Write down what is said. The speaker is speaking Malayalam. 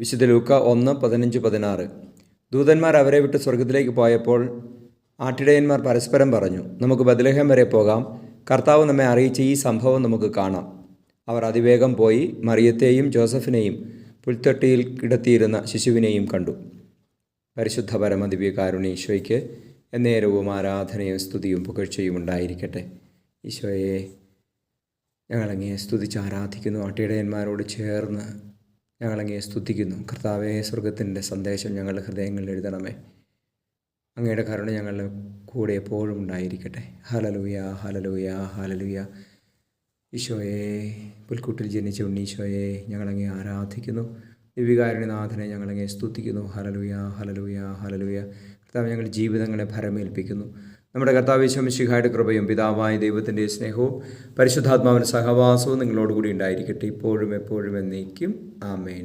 വിശുദ്ധ ലൂക്ക 1:15-16. ദൂതന്മാർ അവരെ വിട്ട് സ്വർഗത്തിലേക്ക് പോയപ്പോൾ ആട്ടിടയന്മാർ പരസ്പരം പറഞ്ഞു, നമുക്ക് ബത്ലഹേം വരെ പോകാം, കർത്താവ് നമ്മെ അറിയിച്ച ഈ സംഭവം നമുക്ക് കാണാം. അവർ അതിവേഗം പോയി മറിയത്തെയും ജോസഫിനെയും പുൽത്തൊട്ടിയിൽ കിടത്തിയിരുന്ന ശിശുവിനെയും കണ്ടു. പരിശുദ്ധ പരമദിവ്യകാരുണ്യ ഈശോയ്ക്ക് എന്നേരവും ആരാധനയും സ്തുതിയും പുകഴ്ചയും ഉണ്ടായിരിക്കട്ടെ. ഈശോയെ, ഞങ്ങളങ്ങയെ സ്തുതിച്ച് ആരാധിക്കുന്നു. ആട്ടിടയന്മാരോട് ചേർന്ന് ഞങ്ങളങ്ങയെ സ്തുതിക്കുന്നു. കർത്താവേ, സ്വർഗത്തിൻ്റെ സന്ദേശം ഞങ്ങളുടെ ഹൃദയങ്ങളിൽ എഴുതണമേ. അങ്ങയുടെ കരുണ ഞങ്ങളുടെ കൂടെ എപ്പോഴും ഉണ്ടായിരിക്കട്ടെ. Hallelujah, hallelujah, hallelujah. ഈശോയെ, പുൽക്കൂട്ടിൽ ജനിച്ച ഉണ്ണീശോയെ ഞങ്ങളങ്ങയെ ആരാധിക്കുന്നു. ദിവ്യകാരുണ്യനാഥനെ ഞങ്ങളങ്ങയെ സ്തുതിക്കുന്നു. Hallelujah, hallelujah, hallelujah. കർത്താവ്, ഞങ്ങളുടെ ജീവിതങ്ങളെ ഭരമേൽപ്പിക്കുന്നു. നമ്മുടെ കർത്താവ് യേശു മിശിഹായുടെ കൃപയും പിതാവായ ദൈവത്തിൻ്റെ സ്നേഹവും പരിശുദ്ധാത്മാവിൻ്റെ സഹവാസവും നിങ്ങളോടുകൂടി ഉണ്ടായിരിക്കട്ടെ, ഇപ്പോഴും എപ്പോഴും എന്നേക്കും. ആമേൻ.